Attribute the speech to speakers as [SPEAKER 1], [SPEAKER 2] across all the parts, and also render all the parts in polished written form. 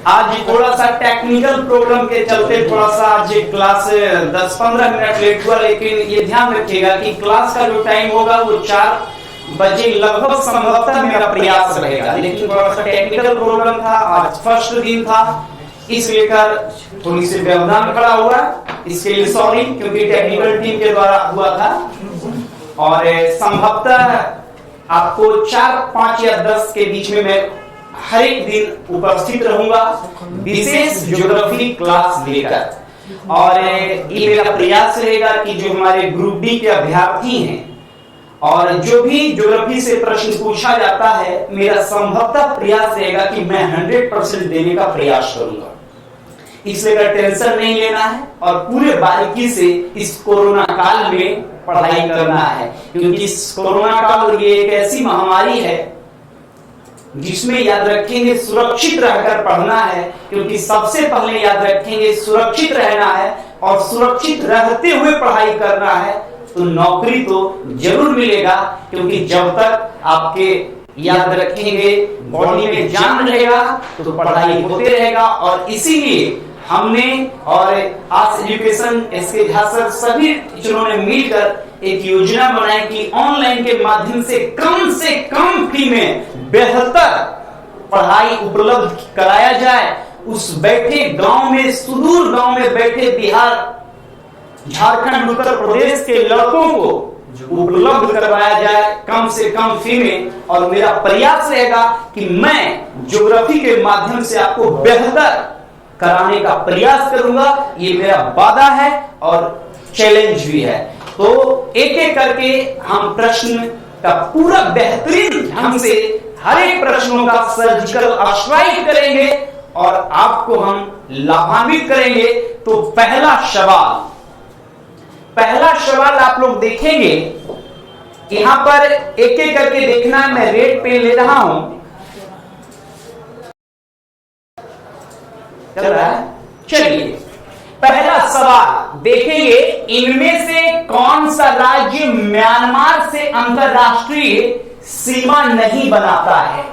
[SPEAKER 1] आज थोड़ा सा टेक्निकल प्रॉब्लम के चलते थोड़ा सा आज क्लास 10-15 मिनट लेट हुआ, लेकिन ये ध्यान रखिएगा कि क्लास का जो टाइम होगा वो 4 बजे लगभग संभवतः मेरा प्रयास रहेगा, लेकिन थोड़ा सा टेक्निकल प्रॉब्लम था। आज फर्स्ट दिन था, इस लेकर थोड़ी सी व्यवधान खड़ा हुआ, इसके लिए सॉरी, क्योंकि टेक्निकल टीम के द्वारा हुआ था। और संभवतः आपको 4, 5 या 10 के बीच में मैं हर एक दिन उपस्थित रहूंगा विशेष ज्योग्राफी क्लास लेकर। और ये मेरा प्रयास रहेगा कि जो हमारे ग्रुप डी के अभ्यर्थी हैं और जो भी ज्योग्राफी से प्रश्न पूछा जाता है, मेरा संभवतः प्रयास रहेगा कि मैं 100% देने का प्रयास करूंगा। इसलिए टेंशन नहीं लेना है और पूरे बारीकी से इस कोरोना काल में पढ़ाई करना है, क्योंकि इस कोरोना काल ये एक ऐसी महामारी है जिसमें याद रखेंगे सुरक्षित रहकर पढ़ना है, क्योंकि सबसे पहले याद रखेंगे सुरक्षित रहना है और सुरक्षित रहते हुए पढ़ाई करना है, तो नौकरी तो जरूर मिलेगा। क्योंकि जब तक आपके याद रखेंगे बॉडी में जान रहेगा तो पढ़ाई होते रहेगा। और इसीलिए हमने और आज एजुकेशन इसके ध्यान सभी टीचरों ने मिलकर एक योजना बनाई कि ऑनलाइन के माध्यम से कम फी में बेहतर पढ़ाई उपलब्ध कराया जाए। उस बैठे गांव में, सुदूर गांव में बैठे बिहार, झारखंड, उत्तर प्रदेश के लड़कों को उपलब्ध करवाया जाए कम से कम फी में। और मेरा प्रयास रहेगा कि मैं ज्योग्राफी के माध्यम से आपको बेहतर कराने का प्रयास करूंगा। ये मेरा वादा है और चैलेंज भी है। तो एक एक करके हम प्रश्न का पूरा बेहतरीन ढंग से हर एक प्रश्नों का सर्जिकल स्ट्राइक करेंगे और आपको हम लाभान्वित करेंगे। तो पहला सवाल आप लोग देखेंगे, यहां पर एक एक करके देखना है। मैं रेड पेन ले रहा हूं, चल रहा है। चलिए पहला सवाल देखेंगे, इनमें से कौन सा राज्य म्यांमार से अंतरराष्ट्रीय सीमा नहीं बनाता है?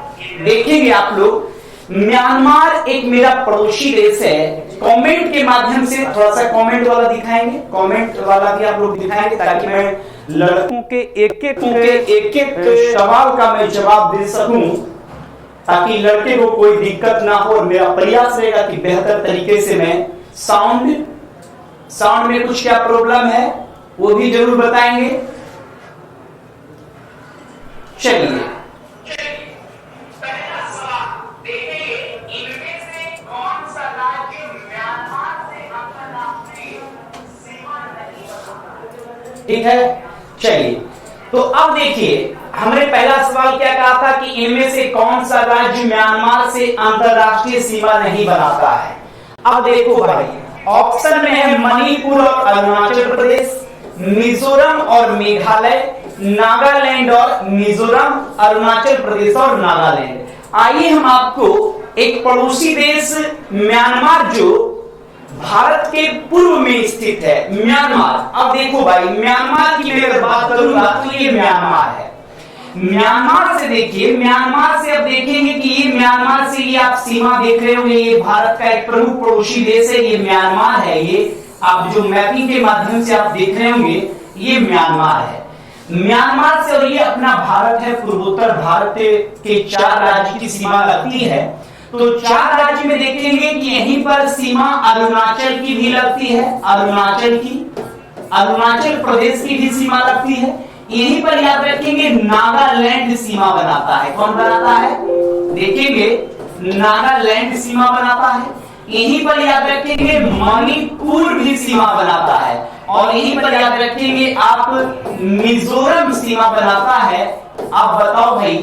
[SPEAKER 1] देखेंगे आप लोग, म्यांमार एक मेरा पड़ोसी देश है। कमेंट के माध्यम से थोड़ा सा कमेंट वाला दिखाएंगे, कमेंट वाला भी आप लोग दिखाएंगे, ताकि मैं लड़कों के एक एक सवाल का मैं जवाब दे सकूं, ताकि लड़के को कोई दिक्कत ना हो। और मेरा प्रयास रहेगा कि बेहतर तरीके से मैं साउंड में कुछ क्या प्रॉब्लम है वो भी जरूर बताएंगे। चलिए पहला सवाल देखेंगे, इनमें से कौन सा राज्य म्यांमार से अंतरराष्ट्रीय सीमा नहीं बनाता? ठीक है, चलिए तो अब देखिए, हमने पहला सवाल क्या कहा था कि इनमें से कौन सा राज्य म्यांमार से अंतरराष्ट्रीय सीमा नहीं बनाता है। अब देखो भाई, ऑप्शन में है मणिपुर और अरुणाचल प्रदेश, मिजोरम और मेघालय, नागालैंड और मिजोरम, अरुणाचल प्रदेश और नागालैंड। आइए हम आपको एक पड़ोसी देश म्यांमार, जो भारत के पूर्व में स्थित है, म्यांमार। अब देखो भाई, म्यांमार की मैं अगर बात करूंगा तो ये म्यांमार है। म्यांमार से देखिए, म्यांमार से अब देखेंगे कि ये म्यांमार से ये आप सीमा देख रहे होंगे, ये भारत का एक प्रमुख पड़ोसी देश है, ये म्यांमार है। ये आप जो मैपिंग के माध्यम से आप देख रहे होंगे, ये म्यांमार है। म्यांमार से और ये अपना भारत है, पूर्वोत्तर भारत के 4 राज्य की सीमा लगती है। तो 4 राज्य में देखेंगे कि यहीं पर सीमा अरुणाचल की भी लगती है, अरुणाचल प्रदेश की भी सीमा लगती है। यहीं पर याद रखेंगे नागालैंड सीमा बनाता है। कौन बनाता है? देखेंगे, नागालैंड सीमा बनाता है। यहीं पर याद रखेंगे मणिपुर भी सीमा बनाता है। और यहीं पर याद रखेंगे आप मिजोरम सीमा बनाता है। आप बताओ भाई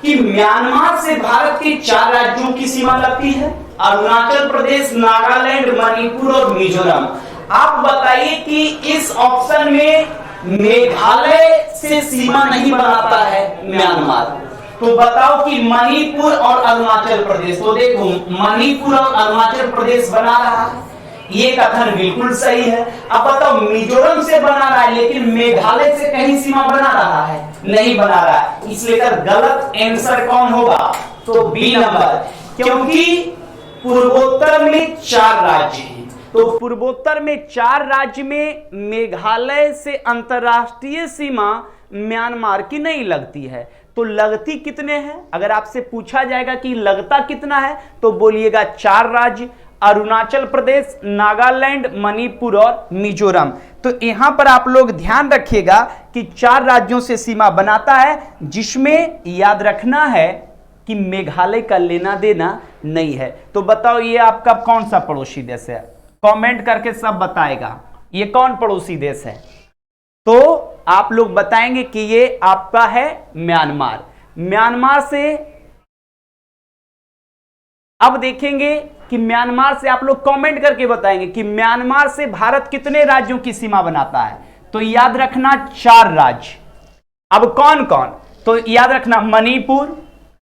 [SPEAKER 1] कि म्यांमार से भारत के 4 राज्यों की सीमा लगती है, अरुणाचल प्रदेश, नागालैंड, मणिपुर और मिजोरम। आप बताइए कि इस ऑप्शन में मेघालय से सीमा नहीं बनाता है म्यांमार, तो बताओ कि मणिपुर और अरुणाचल प्रदेश। तो देखो, मणिपुर और अरुणाचल प्रदेश बना रहा है, ये कथन बिल्कुल सही है। अब बताओ, मिजोरम से बना रहा है लेकिन मेघालय से कहीं सीमा बना रहा है? नहीं बना रहा है। इसलिए गलत आंसर कौन होगा? तो बी नंबर। क्योंकि पूर्वोत्तर में 4 राज्य हैं। तो पूर्वोत्तर में 4 राज्य में मेघालय से अंतरराष्ट्रीय सीमा म्यांमार की नहीं लगती है। तो लगती कितने हैं? अगर आपसे पूछा जाएगा कि लगता कितना है तो बोलिएगा 4 राज्य, अरुणाचल प्रदेश, नागालैंड, मणिपुर और मिजोरम। तो यहां पर आप लोग ध्यान रखिएगा कि 4 राज्यों से सीमा बनाता है, जिसमें याद रखना है कि मेघालय का लेना देना नहीं है। तो बताओ ये आपका कौन सा पड़ोसी देश है? कमेंट करके सब बताएगा ये कौन पड़ोसी देश है। तो आप लोग बताएंगे कि ये आपका है म्यांमार। म्यांमार से अब देखेंगे कि म्यांमार से आप लोग कमेंट करके बताएंगे कि म्यांमार से भारत कितने राज्यों की सीमा बनाता है। तो याद रखना 4 राज्य। अब कौन कौन? तो याद रखना मणिपुर,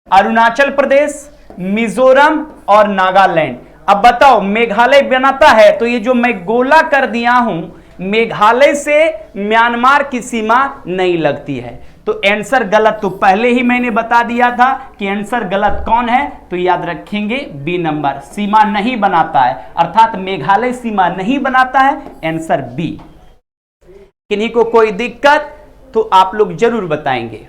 [SPEAKER 1] अरुणाचल प्रदेश, मिजोरम और नागालैंड। अब बताओ मेघालय बनाता है तो ये जो मैं गोला कर दिया हूं, मेघालय से म्यांमार की सीमा नहीं लगती है। तो आंसर गलत, तो पहले ही मैंने बता दिया था कि आंसर गलत कौन है। तो याद रखेंगे बी नंबर, सीमा नहीं बनाता है, अर्थात मेघालय सीमा नहीं बनाता है, आंसर बी। किन्हीं को कोई दिक्कत तो आप लोग जरूर बताएंगे।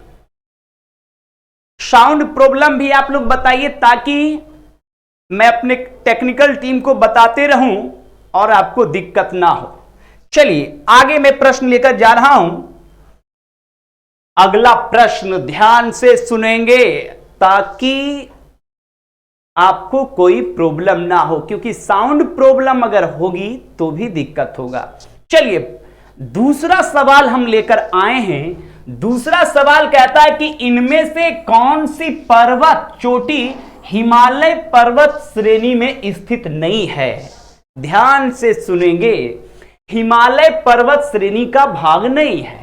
[SPEAKER 1] साउंड प्रॉब्लम भी आप लोग बताइए ताकि मैं अपने टेक्निकल टीम को बताते रहूं और आपको दिक्कत ना हो। चलिए आगे मैं प्रश्न लेकर जा रहा हूं। अगला प्रश्न ध्यान से सुनेंगे ताकि आपको कोई प्रॉब्लम ना हो, क्योंकि साउंड प्रॉब्लम अगर होगी तो भी दिक्कत होगा। चलिए दूसरा सवाल हम लेकर आए हैं। दूसरा सवाल कहता है कि इनमें से कौन सी पर्वत चोटी हिमालय पर्वत श्रेणी में स्थित नहीं है। ध्यान से सुनेंगे, हिमालय पर्वत श्रेणी का भाग नहीं है।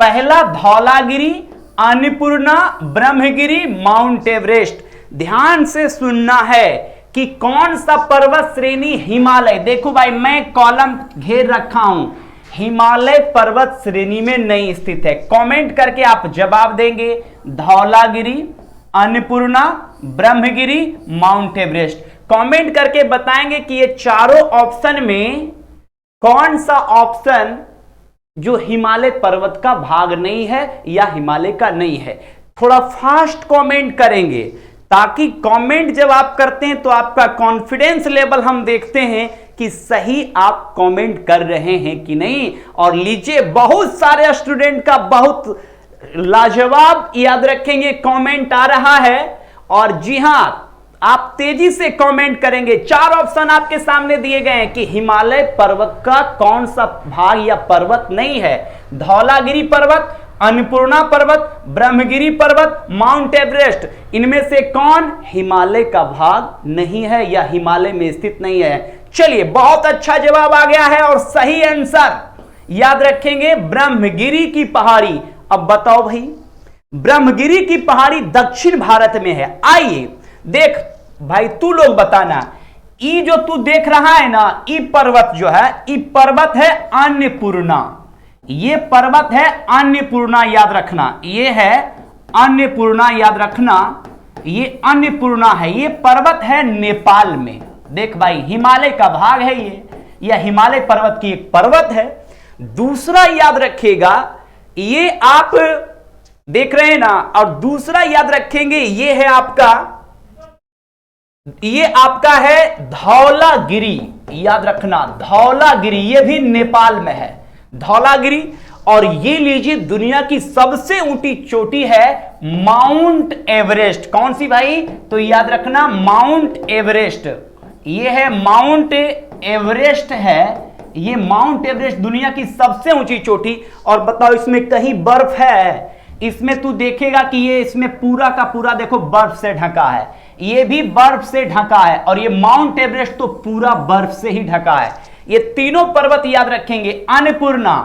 [SPEAKER 1] पहला धौलागिरी, अन्नपूर्णा, ब्रह्मगिरी, माउंट एवरेस्ट। ध्यान से सुनना है कि कौन सा पर्वत श्रेणी हिमालय, देखो भाई मैं कॉलम घेर रखा हूं, हिमालय पर्वत श्रेणी में नहीं स्थित है। कमेंट करके आप जवाब देंगे Dhaulagiri, Annapurna, Brahmagiri, mount Everest. Comment करके बताएंगे कि ये चारों ऑप्शन में कौन सा ऑप्शन जो हिमालय पर्वत का भाग नहीं है या हिमालय का नहीं है। थोड़ा फास्ट कमेंट करेंगे ताकि कमेंट जब आप करते हैं तो आपका कॉन्फिडेंस लेवल हम देखते हैं कि सही आप कमेंट कर रहे हैं कि नहीं। और लीजिए बहुत सारे स्टूडेंट का बहुत लाजवाब याद रखेंगे कमेंट आ रहा है। और जी हां आप तेजी से कमेंट करेंगे। 4 ऑप्शन आपके सामने दिए गए हैं कि हिमालय पर्वत का कौन सा भाग या पर्वत नहीं है। धौलागिरी पर्वत, अन्नपूर्णा पर्वत, ब्रह्मगिरी पर्वत, माउंट एवरेस्ट। इनमें से कौन हिमालय का भाग नहीं है या हिमालय में स्थित नहीं है। चलिए बहुत अच्छा जवाब आ गया है और सही आंसर याद रखेंगे ब्रह्मगिरी की पहाड़ी। अब बताओ भाई ब्रह्मगिरी की पहाड़ी दक्षिण भारत में है। आइए देख भाई तू लोग बताना, ये जो तू देख रहा है ना, ये पर्वत जो है, ये पर्वत है अन्नपूर्णा। ये पर्वत है अन्नपूर्णा, याद रखना ये है अन्नपूर्णा, याद रखना ये अन्नपूर्णा है। ये पर्वत है नेपाल में। देख भाई हिमालय का भाग है ये, यह हिमालय पर्वत की एक पर्वत है। दूसरा याद रखिएगा ये आप देख रहे हैं ना, और दूसरा याद रखेंगे ये है आपका, ये आपका है धौलागिरी। याद रखना धौलागिरी, ये भी नेपाल में है धौलागिरी। और ये लीजिए दुनिया की सबसे ऊंची चोटी है माउंट एवरेस्ट। कौन सी भाई? तो याद रखना माउंट एवरेस्ट। ये है माउंट एवरेस्ट है, ये माउंट एवरेस्ट दुनिया की सबसे ऊंची चोटी। और बताओ इसमें कहीं बर्फ है? इसमें तू देखेगा कि ये इसमें पूरा का पूरा देखो बर्फ से ढका है, ये भी बर्फ से ढका है, और ये माउंट एवरेस्ट तो पूरा बर्फ से ही ढका है। ये तीनों पर्वत याद रखेंगे। अन्नपूर्णा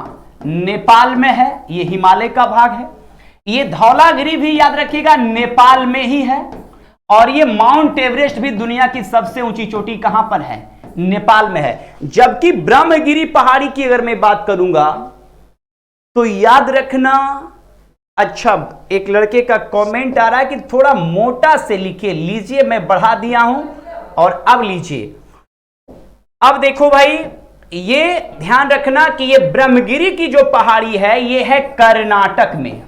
[SPEAKER 1] नेपाल में है, ये हिमालय का भाग है। ये धौलागिरी भी याद रखिएगा नेपाल में ही है। और ये माउंट एवरेस्ट भी दुनिया की सबसे ऊंची चोटी कहां पर है? नेपाल में है। जबकि ब्रह्मगिरी पहाड़ी की अगर मैं बात करूंगा तो याद रखना अच्छा, एक लड़के का कमेंट आ रहा है कि थोड़ा मोटा से लिखिए। लीजिए, मैं बढ़ा दिया हूं। और अब लीजिए, अब देखो भाई, ये ध्यान रखना कि ये ब्रह्मगिरी की जो पहाड़ी है ये है कर्नाटक में,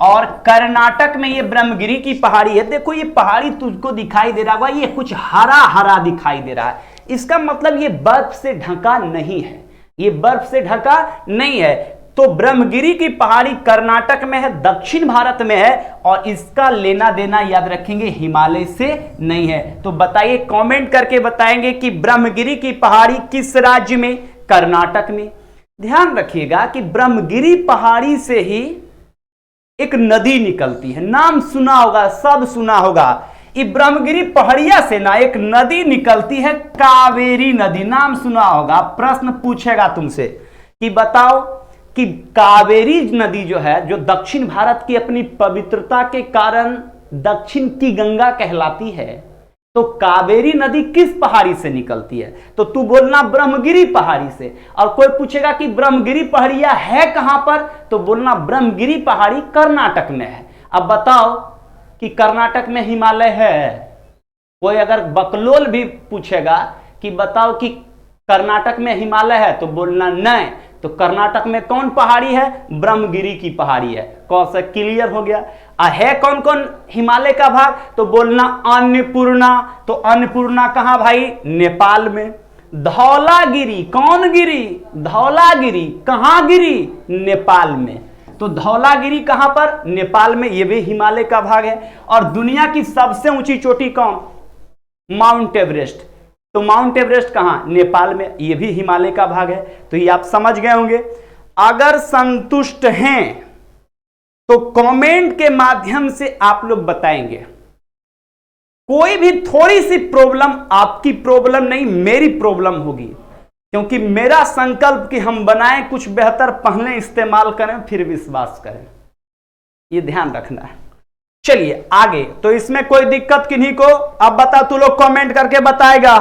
[SPEAKER 1] और कर्नाटक में ये ब्रह्मगिरी की पहाड़ी है। देखो ये पहाड़ी तुझको दिखाई दे रहा होगा, ये कुछ हरा हरा दिखाई दे रहा है, इसका मतलब ये बर्फ से ढका नहीं है, ये बर्फ से ढका नहीं है। तो ब्रह्मगिरी की पहाड़ी कर्नाटक में है, दक्षिण भारत में है, और इसका लेना देना याद रखेंगे हिमालय से नहीं है। तो बताइए, कमेंट करके बताएंगे कि ब्रह्मगिरी की पहाड़ी किस राज्य में? कर्नाटक में। ध्यान रखिएगा कि ब्रह्मगिरी पहाड़ी से ही एक नदी निकलती है, नाम सुना होगा, सब सुना होगा। ये ब्रह्मगिरी पहाड़िया से ना एक नदी निकलती है, कावेरी नदी, नाम सुना होगा। प्रश्न पूछेगा तुमसे कि बताओ कि कावेरी नदी जो है, जो दक्षिण भारत की अपनी पवित्रता के कारण दक्षिण की गंगा कहलाती है, तो कावेरी नदी किस पहाड़ी से निकलती है? तो तू बोलना ब्रह्मगिरी पहाड़ी से। और कोई पूछेगा कि ब्रह्मगिरी पहाड़िया है कहां पर, तो बोलना ब्रह्मगिरी पहाड़ी कर्नाटक में है। अब बताओ कि कर्नाटक में हिमालय है? कोई अगर बकलोल भी पूछेगा कि बताओ कि कर्नाटक में हिमालय है, तो बोलना नहीं। तो कर्नाटक में कौन पहाड़ी है? ब्रह्मगिरी की पहाड़ी है। कौन सा? क्लियर हो गया। है कौन कौन हिमालय का भाग? तो बोलना अन्नपूर्णा। तो अन्नपूर्णा कहां भाई? नेपाल में। धौलागिरी, कौन गिरी? धौलागिरी कहां गिरी? नेपाल में। तो धौलागिरी कहां पर? नेपाल में, यह भी हिमालय का भाग है। और दुनिया की सबसे ऊंची चोटी कौन? Mount Everest. तो माउंट एवरेस्ट कहां? नेपाल में, यह भी हिमालय का भाग है। तो ये आप समझ गए होंगे। अगर संतुष्ट हैं तो कमेंट के माध्यम से आप लोग बताएंगे। कोई भी थोड़ी सी प्रॉब्लम आपकी प्रॉब्लम नहीं, मेरी प्रॉब्लम होगी, क्योंकि मेरा संकल्प कि हम बनाएं कुछ बेहतर, पहले इस्तेमाल करें फिर विश्वास करें, ये ध्यान रखना है। चलिए आगे। तो इसमें कोई दिक्कत किन्हीं को? अब बता, तू लोग कमेंट करके बताएगा।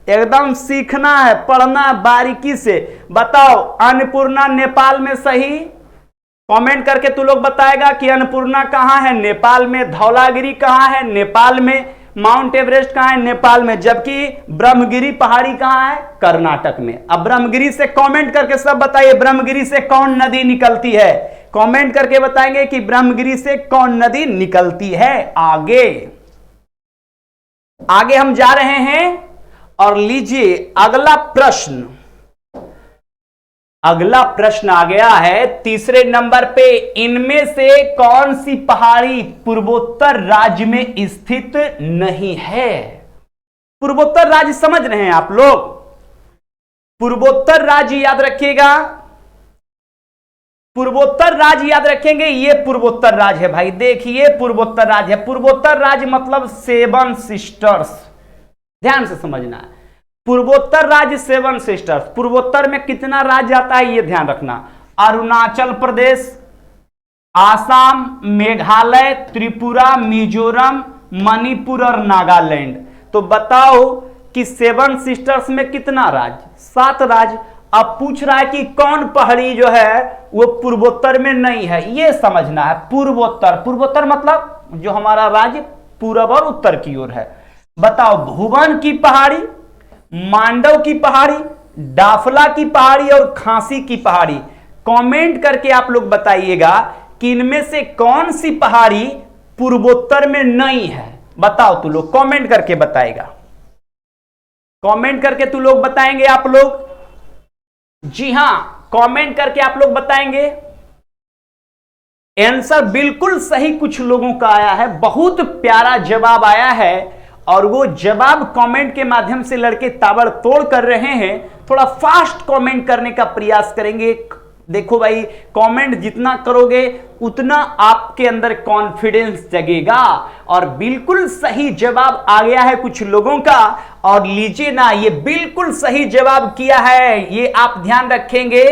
[SPEAKER 1] एकदम सीखना है, पढ़ना बारीकी से। बताओ अन्नपूर्णा नेपाल में सही? कमेंट करके तू लोग बताएगा कि अन्नपूर्णा कहां है? नेपाल में। धौलागिरी कहां है? नेपाल में। माउंट एवरेस्ट कहां है? नेपाल में। जबकि ब्रह्मगिरी पहाड़ी कहां है? कर्नाटक में। अब ब्रह्मगिरी से कमेंट करके सब बताइए, ब्रह्मगिरी से कौन नदी निकलती है? कमेंट करके बताएंगे कि ब्रह्मगिरी से कौन नदी निकलती है। आगे आगे हम जा रहे हैं, और लीजिए अगला प्रश्न। अगला प्रश्न आ गया है तीसरे नंबर पे। इनमें से कौन सी पहाड़ी पूर्वोत्तर राज्य में स्थित नहीं है? पूर्वोत्तर राज्य समझ रहे हैं आप लोग? पूर्वोत्तर राज्य याद रखिएगा, पूर्वोत्तर राज्य याद रखेंगे। ये पूर्वोत्तर राज्य है भाई, देखिए पूर्वोत्तर राज्य है। पूर्वोत्तर राज्य मतलब 7 सिस्टर्स, ध्यान से समझना है। पूर्वोत्तर राज्य 7 सिस्टर्स। पूर्वोत्तर में कितना राज्य आता है ये ध्यान रखना। अरुणाचल प्रदेश, आसाम, मेघालय, त्रिपुरा, मिजोरम, मणिपुर और नागालैंड। तो बताओ कि 7 सिस्टर्स में कितना राज्य? 7 राज्य। अब पूछ रहा है कि कौन पहाड़ी जो है वो पूर्वोत्तर में नहीं है, ये समझना है। पूर्वोत्तर, पूर्वोत्तर मतलब जो हमारा राज्य पूर्व और उत्तर की ओर है। बताओ, भुवन की पहाड़ी, मांडव की पहाड़ी, डाफला की पहाड़ी और खांसी की पहाड़ी। कमेंट करके आप लोग बताइएगा कि इनमें से कौन सी पहाड़ी पूर्वोत्तर में नहीं है। बताओ तू लोग, कमेंट करके बताएगा। कमेंट करके तू लोग बताएंगे आप लोग। जी हां, कमेंट करके आप लोग बताएंगे। आंसर बिल्कुल सही कुछ लोगों का आया है, बहुत प्यारा जवाब आया है। और वो जवाब कमेंट के माध्यम से लड़के ताबड़तोड़ कर रहे हैं। थोड़ा फास्ट कमेंट करने का प्रयास करेंगे। देखो भाई, कमेंट जितना करोगे उतना आपके अंदर कॉन्फिडेंस जगेगा। और बिल्कुल सही जवाब आ गया है कुछ लोगों का। और लीजिए ना, ये बिल्कुल सही जवाब किया है, ये आप ध्यान रखेंगे,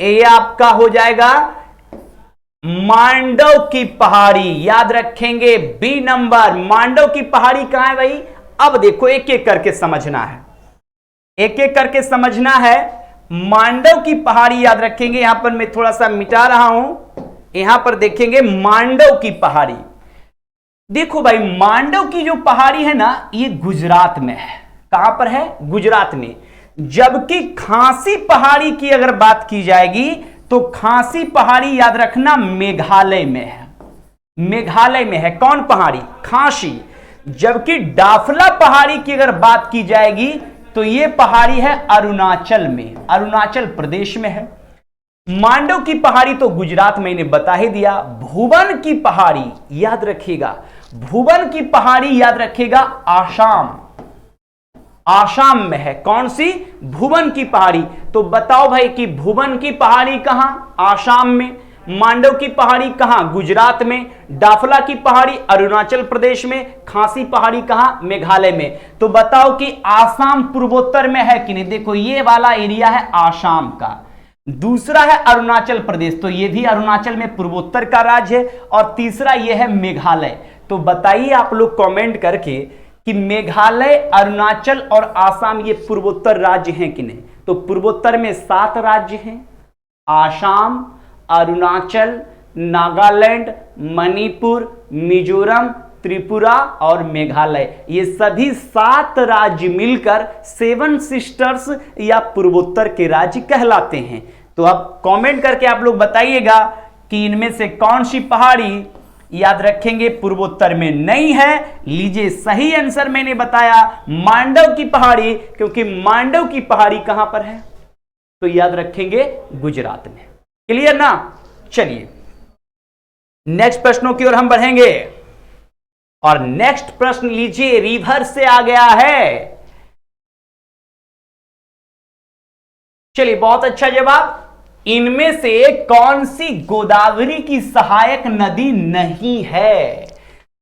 [SPEAKER 1] ये आपका हो जाएगा मांडव की पहाड़ी। याद रखेंगे, बी नंबर। मांडव की पहाड़ी कहां है भाई? अब देखो, एक एक करके समझना है, एक एक करके समझना है। मांडव की पहाड़ी याद रखेंगे। यहां पर मैं थोड़ा सा मिटा रहा हूं। यहां पर देखेंगे मांडव की पहाड़ी। देखो भाई, मांडव की जो पहाड़ी है ना, ये गुजरात में है। कहां पर है? गुजरात में। जबकि खासी पहाड़ी की अगर बात की जाएगी तो खासी पहाड़ी याद रखना मेघालय में है। मेघालय में है कौन पहाड़ी? खासी। जबकि डाफला पहाड़ी की अगर बात की जाएगी तो यह पहाड़ी है अरुणाचल में, अरुणाचल प्रदेश में है। मांडव की पहाड़ी तो गुजरात मैंने बता ही दिया। भुवन की पहाड़ी याद रखिएगा, भुवन की पहाड़ी याद रखिएगा आसाम, आसाम में है। कौन सी? भुवन की पहाड़ी। तो बताओ भाई कि भुवन की पहाड़ी कहां? आसाम में। मांडव की पहाड़ी कहां? गुजरात में। डाफला की पहाड़ी अरुणाचल प्रदेश में। खासी पहाड़ी कहां? मेघालय में। तो बताओ कि आसाम पूर्वोत्तर में है कि नहीं? देखो ये वाला एरिया है आसाम का, दूसरा है अरुणाचल प्रदेश, तो ये भी अरुणाचल में पूर्वोत्तर का राज्य है, और तीसरा ये है मेघालय। तो बताइए आप लोग कमेंट करके कि मेघालय, अरुणाचल और आसाम ये पूर्वोत्तर राज्य हैं कि नहीं? तो पूर्वोत्तर में 7 राज्य हैं, आसाम, अरुणाचल, नागालैंड, मणिपुर, मिजोरम, त्रिपुरा और मेघालय। ये सभी 7 राज्य मिलकर 7 सिस्टर्स या पूर्वोत्तर के राज्य कहलाते हैं। तो अब कमेंट करके आप लोग बताइएगा कि इनमें से कौन सी पहाड़ी याद रखेंगे पूर्वोत्तर में नहीं है। लीजिए सही आंसर मैंने बताया मांडव की पहाड़ी, क्योंकि मांडव की पहाड़ी कहां पर है? तो याद रखेंगे गुजरात में। क्लियर ना? चलिए नेक्स्ट प्रश्नों की ओर हम बढ़ेंगे, और नेक्स्ट प्रश्न लीजिए रिवर्स से आ गया है। चलिए बहुत अच्छा जवाब। इनमें से कौन सी गोदावरी की सहायक नदी नहीं है?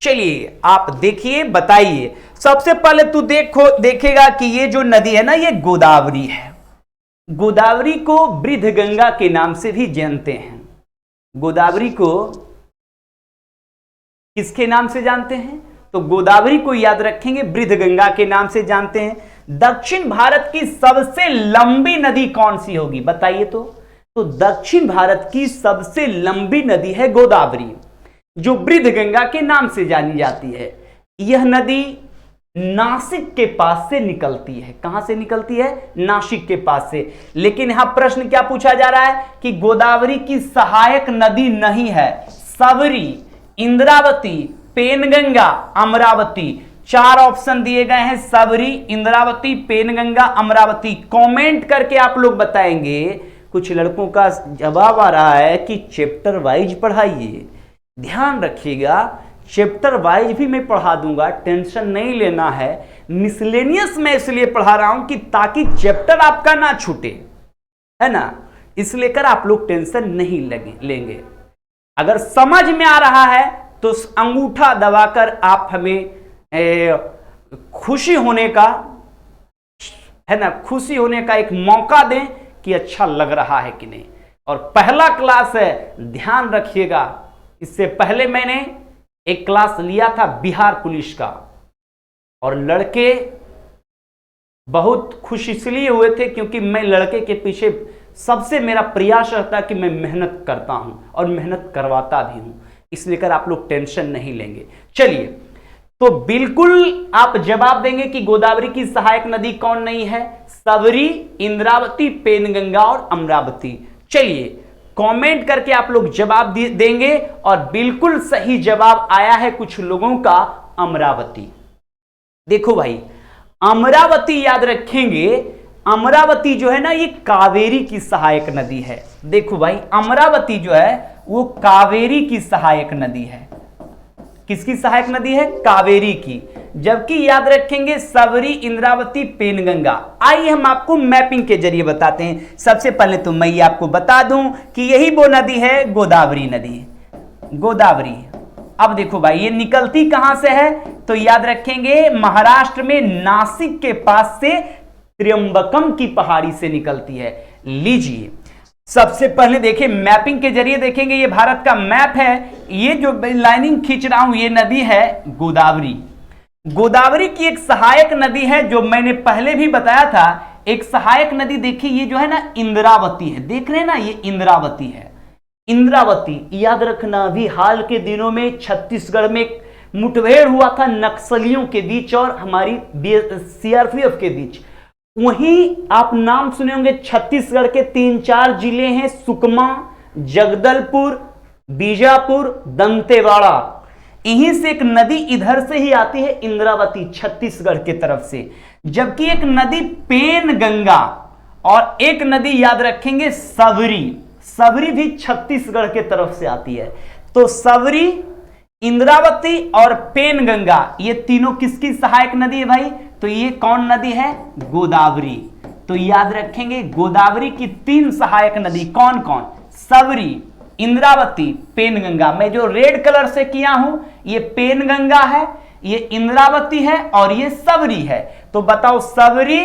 [SPEAKER 1] चलिए आप देखिए, बताइए। सबसे पहले तू देखेगा कि ये जो नदी है ना, ये गोदावरी है। गोदावरी को वृद्धगंगा के नाम से भी जानते हैं। गोदावरी को किसके नाम से जानते हैं? तो गोदावरी को याद रखेंगे वृद्धगंगा के नाम से जानते हैं। दक्षिण भारत की सबसे लंबी नदी कौन सी होगी? बताइए तो दक्षिण भारत की सबसे लंबी नदी है गोदावरी, जो वृद्धगंगा के नाम से जानी जाती है। यह नदी नासिक के पास से निकलती है। कहां से निकलती है? नासिक के पास से। लेकिन यहां प्रश्न क्या पूछा जा रहा है कि गोदावरी की सहायक नदी नहीं है। सबरी, इंद्रावती, पेनगंगा, अमरावती, 4 ऑप्शन दिए गए हैं। सबरी, इंद्रावती, पेनगंगा, अमरावती। कमेंट करके आप लोग बताएंगे। कुछ लड़कों का जवाब आ रहा है कि चैप्टर वाइज पढ़ाइए। ध्यान रखिएगा, चैप्टर वाइज भी मैं पढ़ा दूंगा, टेंशन नहीं लेना है। मिसलेनियस मैं इसलिए पढ़ा रहा हूं कि ताकि चैप्टर आपका ना छूटे, है ना? इसलिए कर आप लोग टेंशन नहीं लेंगे। अगर समझ में आ रहा है तो अंगूठा दबाकर आप हमें खुशी होने का, है ना, खुशी होने का एक मौका दें कि अच्छा लग रहा है कि नहीं। और पहला क्लास है, ध्यान रखिएगा। इससे पहले मैंने एक क्लास लिया था बिहार पुलिस का, और लड़के बहुत खुश इसलिए हुए थे क्योंकि मैं लड़के के पीछे सबसे मेरा प्रयास रहता है कि मैं मेहनत करता हूं और मेहनत करवाता भी हूं। इसलिए कर आप लोग टेंशन नहीं लेंगे। चलिए, तो बिल्कुल आप जवाब देंगे कि गोदावरी की सहायक नदी कौन नहीं है? सबरी, इंद्रावती, पेनगंगा और अमरावती। चलिए कमेंट करके आप लोग जवाब देंगे, और बिल्कुल सही जवाब आया है कुछ लोगों का अमरावती। देखो भाई, अमरावती याद रखेंगे, अमरावती जो है ना, ये कावेरी की सहायक नदी है। देखो भाई, अमरावती जो है वो कावेरी की सहायक नदी है। किसकी सहायक नदी है? कावेरी की। जबकि याद रखेंगे सबरी, इंद्रावती, पेनगंगा। आइए हम आपको मैपिंग के जरिए बताते हैं। सबसे पहले तो मैं आपको बता दूं कि यही वो नदी है, गोदावरी नदी। गोदावरी। अब देखो भाई, ये निकलती कहां से है? तो याद रखेंगे महाराष्ट्र में नासिक के पास से त्र्यंबकम की पहाड़ी से निकलती है। लीजिए सबसे पहले देखिए, मैपिंग के जरिए देखेंगे। ये भारत का मैप है। ये जो लाइनिंग खींच रहा हूं, ये नदी है गोदावरी। गोदावरी की एक सहायक नदी है जो मैंने पहले भी बताया था। एक सहायक नदी देखिए, ये जो है ना इंद्रावती है। देख रहे हैं ना, ये इंद्रावती है। इंद्रावती, याद रखना अभी हाल के दिनों में छत्तीसगढ़ में मुठभेड़ हुआ था नक्सलियों के बीच और हमारी सीआरपीएफ के बीच। वहीं आप नाम सुने होंगे छत्तीसगढ़ के 3-4 जिले हैं, सुकमा, जगदलपुर, बीजापुर, दंतेवाड़ा। यहीं से एक नदी इधर से ही आती है इंद्रावती, छत्तीसगढ़ की तरफ से। जबकि एक नदी पेनगंगा और एक नदी याद रखेंगे सबरी, सबरी भी छत्तीसगढ़ के तरफ से आती है। तो सबरी, इंद्रावती और पेनगंगा ये तीनों किसकी सहायक नदी है भाई? तो ये कौन नदी है? गोदावरी। तो याद रखेंगे गोदावरी की 3 सहायक नदी कौन कौन? सबरी, इंद्रावती, पेनगंगा। मैं जो रेड कलर से किया हूं ये पेनगंगा है, ये इंद्रावती है और ये सबरी है। तो बताओ सबरी,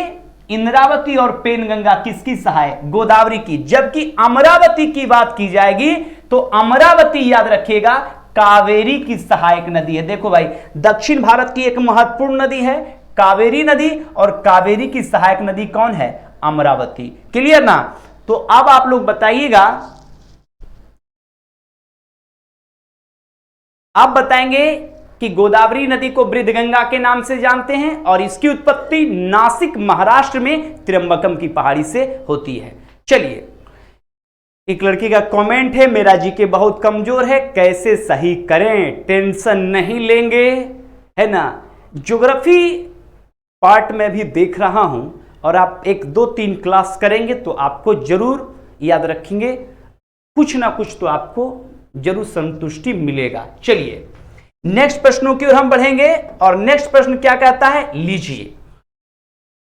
[SPEAKER 1] इंद्रावती और पेनगंगा किसकी सहायक? गोदावरी की। जबकि अमरावती की बात की जाएगी तो अमरावती याद रखिएगा कावेरी की सहायक नदी है। देखो भाई दक्षिण भारत की एक महत्वपूर्ण नदी है कावेरी नदी और कावेरी की सहायक नदी कौन है? अमरावती। क्लियर ना? तो अब आप लोग बताइएगा, आप बताएंगे कि गोदावरी नदी को बृद्धगंगा के नाम से जानते हैं और इसकी उत्पत्ति नासिक महाराष्ट्र में त्र्यंबकम की पहाड़ी से होती है। चलिए, एक लड़की का कमेंट है, मेरा जीके बहुत कमजोर है, कैसे सही करें? टेंशन नहीं लेंगे, है ना। ज्योग्राफी पार्ट में भी देख रहा हूं और आप 1, 2, 3 क्लास करेंगे तो आपको जरूर याद रखेंगे, कुछ ना कुछ तो आपको जरूर संतुष्टि मिलेगा। चलिए नेक्स्ट प्रश्नों की ओर हम बढ़ेंगे और नेक्स्ट प्रश्न क्या कहता है, लीजिए।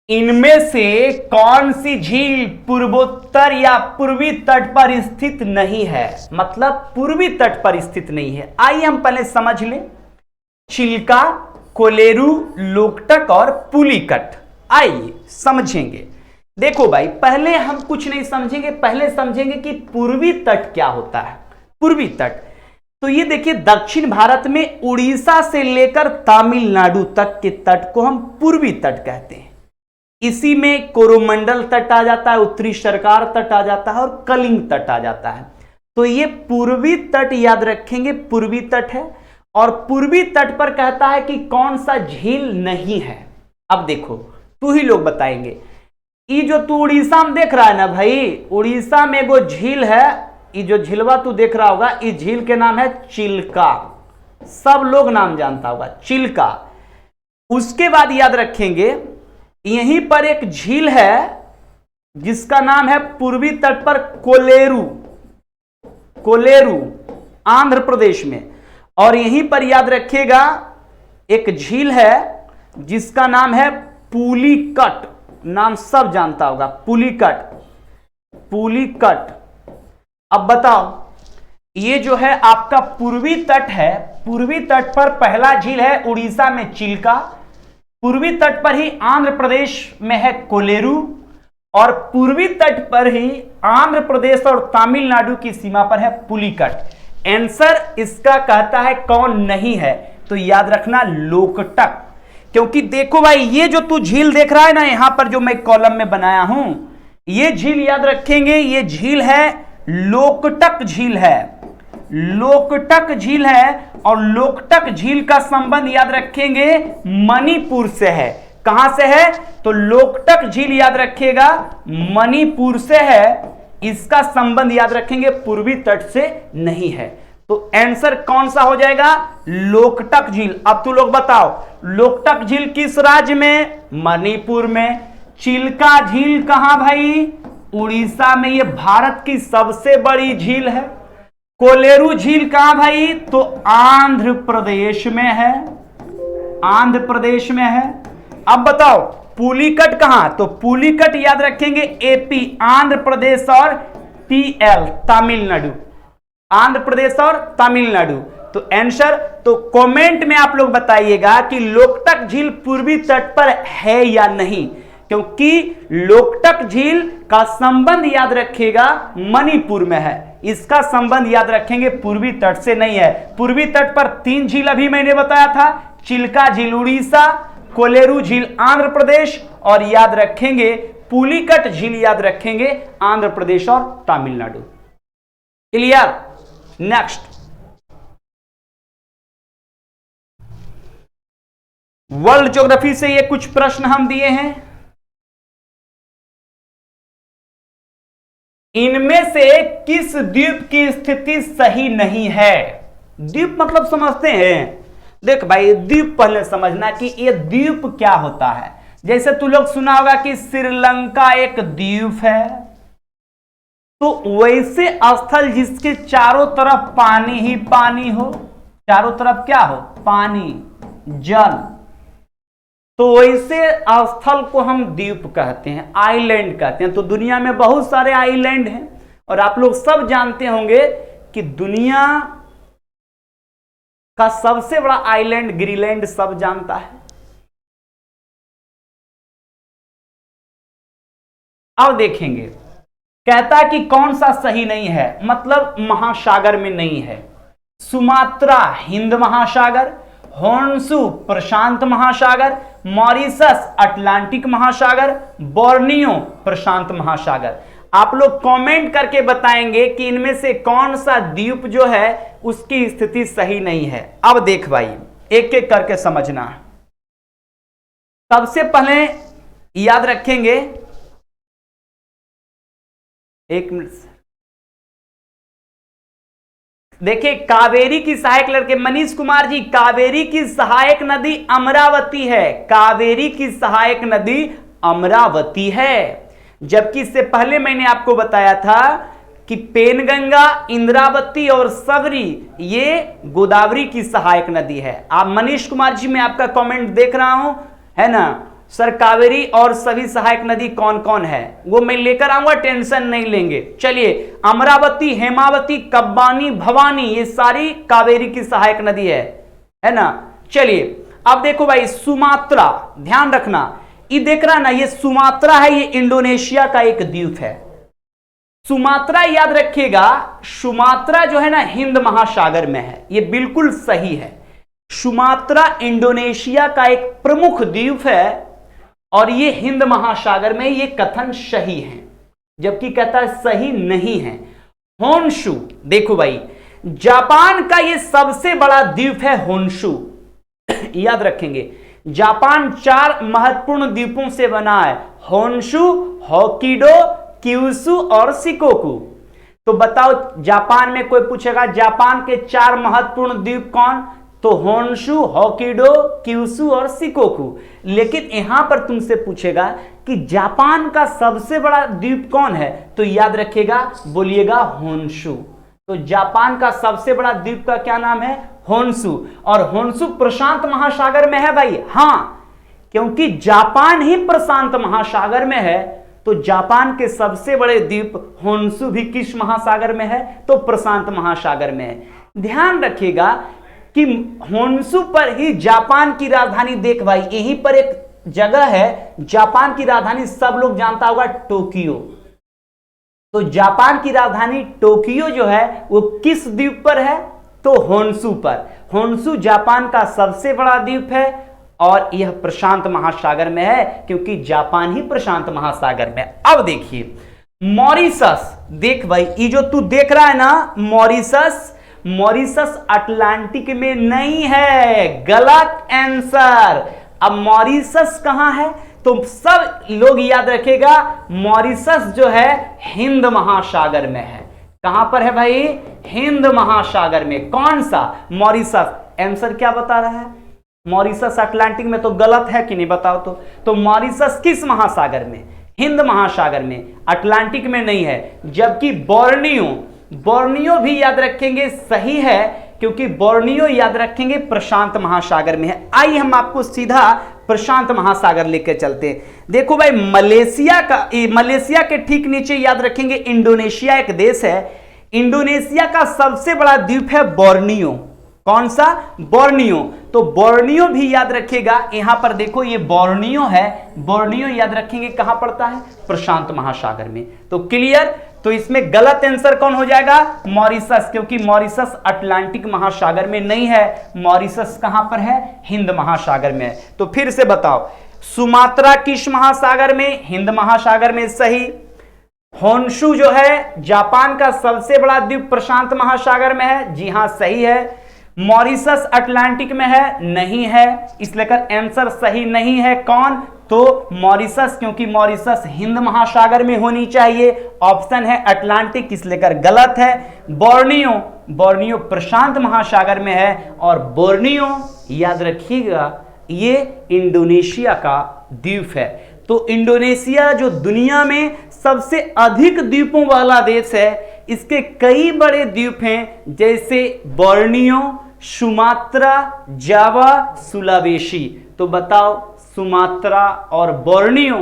[SPEAKER 1] इनमें से कौन सी झील पूर्वोत्तर या पूर्वी तट पर स्थित नहीं है? मतलब पूर्वी तट पर स्थित नहीं है। आइए हम पहले समझ लें। चिल्का, कोलेरू, लोकटक और पुलिकट। आइए समझेंगे। देखो भाई पहले हम कुछ नहीं समझेंगे, पहले समझेंगे कि पूर्वी तट क्या होता है। पूर्वी तट तो ये देखिए दक्षिण भारत में उड़ीसा से लेकर तमिलनाडु तक के तट को हम पूर्वी तट कहते हैं। इसी में कोरोमंडल तट आ जाता है, उत्तरी सरकार तट आ जाता है और कलिंग तट आ जाता है। तो ये पूर्वी तट याद रखेंगे, पूर्वी तट है। और पूर्वी तट पर कहता है कि कौन सा झील नहीं है। अब देखो तू ही लोग बताएंगे, ये जो तू उड़ीसा में देख रहा है ना भाई, उड़ीसा में वो झील है, ये जो झीलवा तू देख रहा होगा, इस झील के नाम है चिल्का। सब लोग नाम जानता होगा चिल्का। उसके बाद याद रखेंगे यहीं पर एक झील है जिसका नाम है पूर्वी तट पर कोलेरू, कोलेरू आंध्र प्रदेश में। और यहीं पर याद रखिएगा एक झील है जिसका नाम है पुलिकट, नाम सब जानता होगा, पुलिकट, पुलिकट। अब बताओ ये जो है आपका पूर्वी तट है, पूर्वी तट पर पहला झील है उड़ीसा में चिल्का, पूर्वी तट पर ही आंध्र प्रदेश में है कोलेरू और पूर्वी तट पर ही आंध्र प्रदेश और तमिलनाडु की सीमा पर है पुलिकट। आंसर इसका कहता है कौन नहीं है? तो याद रखना लोकटक। क्योंकि देखो भाई ये जो तू झील देख रहा है ना, यहां पर जो मैं कॉलम में बनाया हूं, ये झील याद रखेंगे, ये झील है लोकटक झील है, लोकटक झील है। और लोकटक झील का संबंध याद रखेंगे मणिपुर से है। कहां से है? तो लोकटक झील याद रखिएगा मणिपुर से है। इसका संबंध याद रखेंगे पूर्वी तट से नहीं है। तो आंसर कौन सा हो जाएगा? लोकटक झील। अब तू लोग बताओ लोकटक झील किस राज्य में? मणिपुर में। चिल्का झील कहां भाई? उड़ीसा में। ये भारत की सबसे बड़ी झील है। कोलेरू झील कहां भाई? तो आंध्र प्रदेश में है, आंध्र प्रदेश में है। अब बताओ पुलिकट कहां? तो पुलिकट याद रखेंगे एपी, आंध्र प्रदेश और पीएल तमिलनाडु, आंध्र प्रदेश और तमिलनाडु। तो आंसर तो कमेंट में आप लोग बताइएगा कि लोकटक झील पूर्वी तट पर है या नहीं, क्योंकि लोकटक झील का संबंध याद रखिएगा मणिपुर में है, इसका संबंध याद रखेंगे पूर्वी तट से नहीं है। पूर्वी तट पर 3 झील अभी मैंने बताया था, चिल्का झील उड़ीसा, कोलेरू झील आंध्र प्रदेश और याद रखेंगे पुलिकट झील याद रखेंगे आंध्र प्रदेश और Tamil Nadu. Clear. Next, world geography से ये कुछ प्रश्न हम दिए हैं। इनमें से किस द्वीप की स्थिति सही नहीं है? द्वीप मतलब समझते हैं? देख भाई, द्वीप पहले समझना कि ये द्वीप क्या होता है। जैसे तू लोग सुना होगा कि श्रीलंका एक द्वीप है, तो वैसे स्थल जिसके चारों तरफ पानी ही पानी हो, चारों तरफ क्या हो? पानी, जल, तो वैसे स्थल को हम द्वीप कहते हैं, आइलैंड कहते हैं। तो दुनिया में बहुत सारे आइलैंड हैं और आप लोग सब जानते होंगे कि दुनिया का सबसे बड़ा आइलैंड ग्रीनलैंड सब जानता है। अब देखेंगे, कहता है कि कौन सा सही नहीं है, मतलब महासागर में नहीं है। सुमात्रा हिंद महासागर, होन्शु प्रशांत महासागर, मॉरिशस अटलांटिक महासागर, बोर्नियो प्रशांत महासागर। आप लोग कमेंट करके बताएंगे कि इनमें से कौन सा द्वीप जो है उसकी स्थिति सही नहीं है। अब देख भाई, एक एक करके समझना। सबसे पहले याद रखेंगे, एक मिनट देखिए, कावेरी की सहायक लड़के मनीष कुमार जी, कावेरी की सहायक नदी अमरावती है। कावेरी की सहायक नदी अमरावती है। जबकि इससे पहले मैंने आपको बताया था कि पेनगंगा, इंद्रावती और सबरी ये गोदावरी की सहायक नदी है। आप मनीष कुमार जी, मैं आपका कमेंट देख रहा हूं, है ना सर, कावेरी और सभी सहायक नदी कौन कौन है वो मैं लेकर आऊंगा, टेंशन नहीं लेंगे। चलिए, अमरावती, हेमावती, कब्बानी, भवानी, ये सारी कावेरी की सहायक नदी है ना। चलिए अब देखो भाई, सुमात्रा, ध्यान रखना, ये देख रहा ना, ये सुमात्रा है, ये इंडोनेशिया का एक द्वीप है। सुमात्रा याद रखिएगा, सुमात्रा जो है ना हिंद महासागर में है, ये बिल्कुल सही है। सुमात्रा इंडोनेशिया का एक प्रमुख द्वीप है और ये हिंद महासागर में, ये कथन सही है, जबकि कहता है सही नहीं है। होन्शु, देखो भाई, जापान का ये सबसे बड़ा द्वीप है होन्शु, याद रखेंगे। जापान 4 महत्वपूर्ण द्वीपों से बना है, होन्शु, होक्काइडो, क्यूशु और शिकोकू। तो बताओ, जापान में कोई पूछेगा जापान के 4 महत्वपूर्ण द्वीप कौन, तो होन्शु, होक्काइडो, क्यूशु और शिकोकू। लेकिन यहां पर तुमसे पूछेगा कि जापान का सबसे बड़ा द्वीप कौन है, तो याद रखिएगा, बोलिएगा होन्शु। तो जापान का सबसे बड़ा द्वीप का क्या नाम है, होन्शु। और होन्शु प्रशांत महासागर में है भाई, हां, क्योंकि जापान ही प्रशांत महासागर में है, तो जापान के सबसे बड़े द्वीप होन्शु भी किस महासागर में है, तो प्रशांत महासागर में है। ध्यान रखिएगा कि होन्शु पर ही जापान की राजधानी, देख भाई, यहीं पर एक जगह है, जापान की राजधानी सब लोग जानता होगा, टोक्यो। तो जापान की राजधानी टोक्यो जो है वो किस द्वीप पर है, तो होन्शु पर। होन्शु जापान का सबसे बड़ा द्वीप है और यह प्रशांत महासागर में है, क्योंकि जापान ही प्रशांत महासागर में। अब देखिए मॉरिशस, देख भाई, ये जो तू देख रहा है ना मॉरिशस, मॉरिशस अटलांटिक में नहीं है, गलत आंसर। अब मॉरिशस कहां है, तो सब लोग याद रखेगा, मॉरिशस जो है हिंद महासागर में है। कहां पर है भाई, हिंद महासागर में। कौन सा, मॉरिशस। आंसर क्या बता रहा है, मॉरिशस अटलांटिक में, तो गलत है कि नहीं बताओ तो मॉरिशस किस महासागर में, हिंद महासागर में, अटलांटिक में नहीं है। जबकि बोर्नियो, बोर्नियो भी याद रखेंगे सही है, क्योंकि बोर्नियो याद रखेंगे प्रशांत महासागर में है। आइए हम आपको सीधा प्रशांत महासागर लेकर चलते हैं। देखो भाई, मलेशिया का, मलेशिया के ठीक नीचे याद रखेंगे इंडोनेशिया एक देश है। इंडोनेशिया का सबसे बड़ा द्वीप है बोर्नियो। कौन सा, बोर्नियो। तो बोर्नियो भी याद रखिएगा, यहां पर देखो ये बोर्नियो है, बोर्नियो याद रखेंगे कहां पड़ता है, प्रशांत महासागर में। तो क्लियर। तो इसमें गलत आंसर कौन हो जाएगा, मॉरिशस, क्योंकि मॉरिशस अटलांटिक महासागर में नहीं है, मॉरिशस कहां पर है, हिंद महासागर में है। तो फिर से बताओ, सुमात्रा किस महासागर में, हिंद महासागर में, सही। होन्शु जो है जापान का सबसे बड़ा द्वीप प्रशांत महासागर में है। जी हां, सही है। मॉरिशस अटलांटिक में है? नहीं है, इसलिए कर आंसर सही नहीं है। कौन? तो मॉरिशस, क्योंकि मॉरिशस हिंद महासागर में होनी चाहिए। ऑप्शन है अटलांटिक, इसलिए कर गलत है। बोर्नियो, बोर्नियो प्रशांत महासागर में है। और बोर्नियो याद रखिएगा ये इंडोनेशिया का द्वीप है। तो इंडोनेशिया जो दुनिया में सबसे अधिक द्वीपों वाला देश है, इसके कई बड़े द्वीप हैं, जैसे बोर्नियो, सुमात्रा, जावा, सुलावेशी। तो बताओ सुमात्रा और बोर्नियो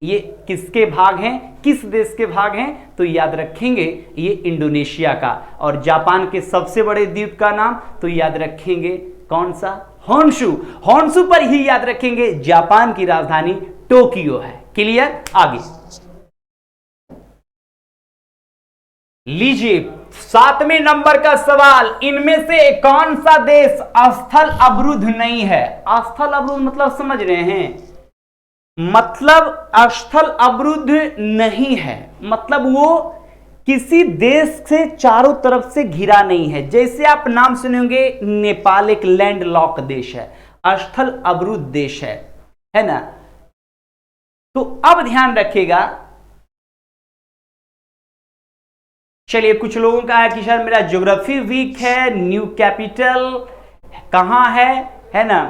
[SPEAKER 1] ये किसके भाग हैं, किस देश के भाग हैं? तो याद रखेंगे ये इंडोनेशिया का। और जापान के सबसे बड़े द्वीप का नाम तो याद रखेंगे कौन सा? होन्शु। होन्शु पर ही याद रखेंगे जापान की राजधानी टोक्यो है। क्लियर? आगे लीजिए 7वें नंबर का सवाल, इनमें से कौन सा देश स्थल अवरुद्ध नहीं है? स्थल अवरुद्ध मतलब समझ रहे हैं? मतलब स्थल अवरुद्ध नहीं है, मतलब वो किसी देश से चारों तरफ से घिरा नहीं है। जैसे आप नाम सुनेंगे, नेपाल एक लैंड लॉक देश है, स्थल अवरुद्ध देश है ना? तो अब ध्यान रखिएगा, चलिए कुछ लोगों का है कि सर मेरा ज्योग्राफी वीक है, न्यू कैपिटल कहां है ना?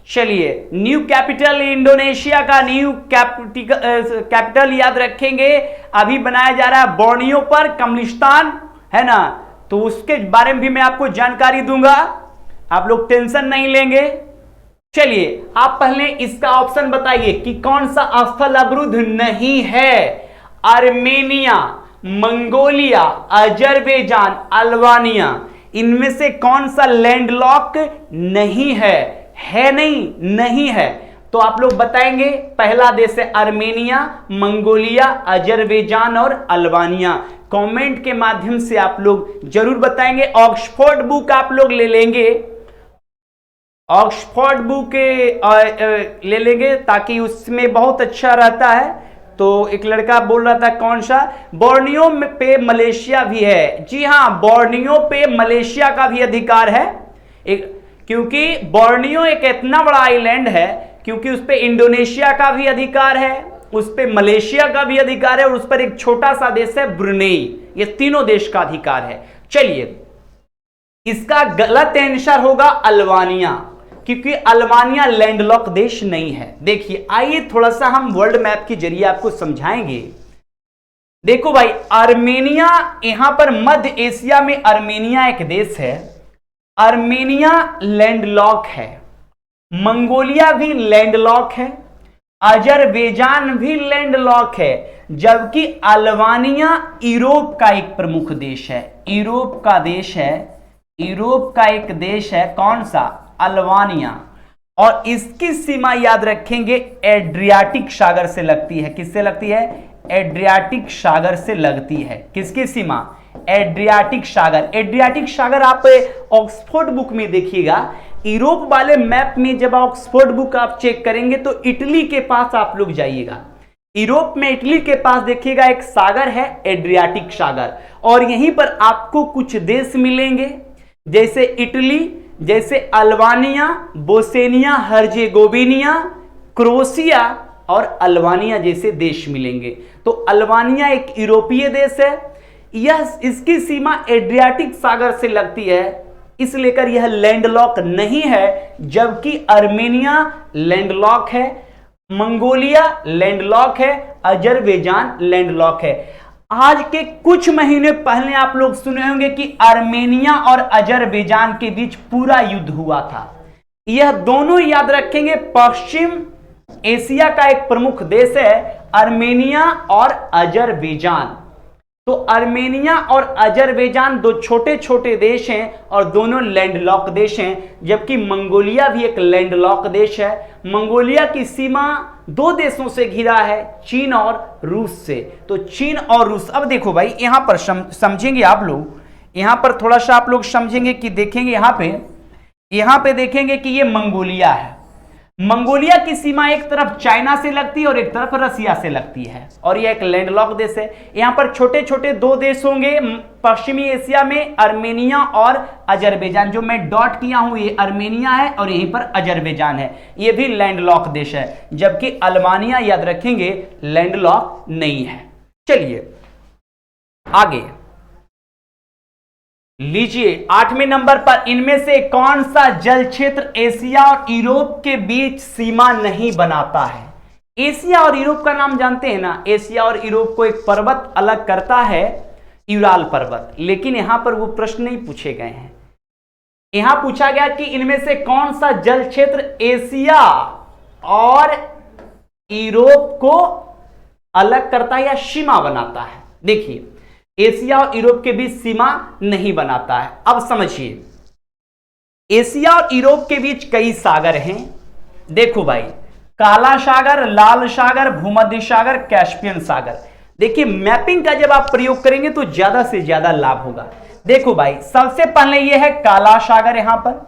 [SPEAKER 1] चलिए न्यू कैपिटल इंडोनेशिया का न्यू कैपिटल याद रखेंगे, अभी बनाया जा रहा है बोर्नियो पर, कम्लिस्तान है ना? तो उसके बारे में भी मैं आपको जानकारी दूंगा, आप लोग टेंशन नहीं लेंगे। चलिए आप पहले इसका ऑप्शन बताइए कि कौन सा स्थल अवरुद्ध नहीं है। आर्मेनिया, मंगोलिया, अजरबैजान, अल्बानिया, इनमें से कौन सा लैंडलॉक नहीं है? नहीं है। तो आप लोग बताएंगे पहला देश है आर्मेनिया, मंगोलिया, अजरबैजान और अल्बानिया। कमेंट के माध्यम से आप लोग जरूर बताएंगे। ऑक्सफोर्ड बुक आप लोग ले लेंगे, ऑक्सफोर्ड बुक ले लेंगे ताकि उसमें बहुत अच्छा रहता है। तो एक लड़का बोल रहा था कौन सा? बोर्नियो पे मलेशिया भी है। जी हां, बोर्नियो पे मलेशिया का भी अधिकार है, क्योंकि बोर्नियो एक इतना बड़ा आइलैंड है, क्योंकि उस पर इंडोनेशिया का भी अधिकार है, उस पर मलेशिया का भी अधिकार है, और उस पर एक छोटा सा देश है ब्रुनेई। ये तीनों देश का अधिकार है। चलिए इसका गलत आंसर होगा अल्बानिया, क्योंकि अल्बानिया लैंडलॉक देश नहीं है। देखिए आइए थोड़ा सा हम वर्ल्ड मैप के जरिए आपको समझाएंगे। देखो भाई, आर्मेनिया यहां पर मध्य एशिया में आर्मेनिया एक देश है, आर्मेनिया लैंडलॉक है। मंगोलिया भी लैंडलॉक है, अजरबैजान भी लैंडलॉक है, जबकि अल्बानिया यूरोप का एक प्रमुख देश है। यूरोप का देश है, यूरोप का एक देश है। कौन सा? अल्बानिया। और इसकी सीमा याद रखेंगे एड्रियाटिक सागर से लगती है। किससे लगती है? एड्रियाटिक सागर से लगती है। किसकी सीमा? एड्रियाटिक सागर। एड्रियाटिक सागर आप ऑक्सफोर्ड बुक में देखिएगा, यूरोप वाले मैप में जब ऑक्सफोर्ड बुक आप चेक करेंगे तो इटली के पास आप लोग जाइएगा, यूरोप में इटली के पास देखिएगा एक सागर है एड्रियाटिक सागर, और यहीं पर आपको कुछ देश मिलेंगे, जैसे इटली, जैसे अल्बानिया, बोस्निया हर्जेगोविना, क्रोएशिया और अल्बानिया जैसे देश मिलेंगे। तो अल्बानिया एक यूरोपीय देश है, यह इसकी सीमा एड्रियाटिक सागर से लगती है, इसलिए कर यह लैंडलॉक नहीं है, जबकि आर्मेनिया लैंडलॉक है, मंगोलिया लैंडलॉक है, अजरबैजान लैंडलॉक है। आज के कुछ महीने पहले आप लोग सुने होंगे कि आर्मेनिया और अजरबैजान के बीच पूरा युद्ध हुआ था। यह दोनों याद रखेंगे पश्चिम एशिया का एक प्रमुख देश है, आर्मेनिया और अजरबैजान। तो आर्मेनिया और अजरबैजान दो छोटे छोटे देश हैं और दोनों लैंडलॉक देश हैं, जबकि मंगोलिया भी एक लैंडलॉक देश है। मंगोलिया की सीमा दो देशों से घिरा है, चीन और रूस से। तो चीन और रूस, अब देखो भाई यहां पर समझेंगे आप लोग, यहां पर थोड़ा सा आप लोग समझेंगे कि देखेंगे यहां पे देखेंगे कि ये मंगोलिया है, मंगोलिया की सीमा एक तरफ चाइना से लगती है और एक तरफ रसिया से लगती है, और यह एक लैंडलॉक देश है। यहां पर छोटे छोटे दो देश होंगे पश्चिमी एशिया में, अर्मेनिया और अजरबैजान। जो मैं डॉट किया हूं ये अर्मेनिया है और यहीं पर अजरबैजान है, ये भी लैंडलॉक देश है, जबकि अल्बानिया याद रखेंगे लैंडलॉक नहीं है। चलिए आगे लीजिए 8वें नंबर पर, इनमें से कौन सा जल क्षेत्र एशिया और यूरोप के बीच सीमा नहीं बनाता है? एशिया और यूरोप का नाम जानते हैं ना, एशिया और यूरोप को एक पर्वत अलग करता है, यूराल पर्वत, लेकिन यहां पर वो प्रश्न नहीं पूछे गए हैं। यहां पूछा गया कि इनमें से कौन सा जल क्षेत्र एशिया और यूरोप को अलग करता है या सीमा बनाता है। देखिए एशिया और यूरोप के बीच सीमा नहीं बनाता है। अब समझिए, एशिया और यूरोप के बीच कई सागर हैं। देखो भाई, काला सागर, लाल सागर, भूमध्य सागर, कैस्पियन सागर। देखिए मैपिंग का जब आप प्रयोग करेंगे तो ज्यादा से ज्यादा लाभ होगा। देखो भाई, सबसे पहले यह है काला सागर, यहां पर,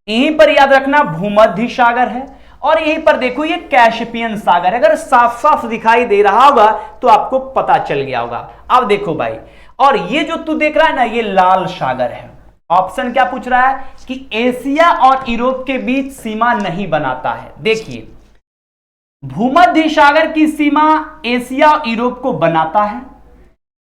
[SPEAKER 1] यहीं पर याद रखना भूमध्य सागर है, और यहीं पर देखो ये कैस्पियन सागर। अगर साफ साफ दिखाई दे रहा होगा तो आपको पता चल गया होगा। अब देखो भाई, और ये जो तू देख रहा है ना, ये लाल सागर है। ऑप्शन क्या पूछ रहा है कि एशिया और यूरोप के बीच सीमा नहीं बनाता है। देखिए भूमध्य सागर की सीमा एशिया और यूरोप को बनाता है,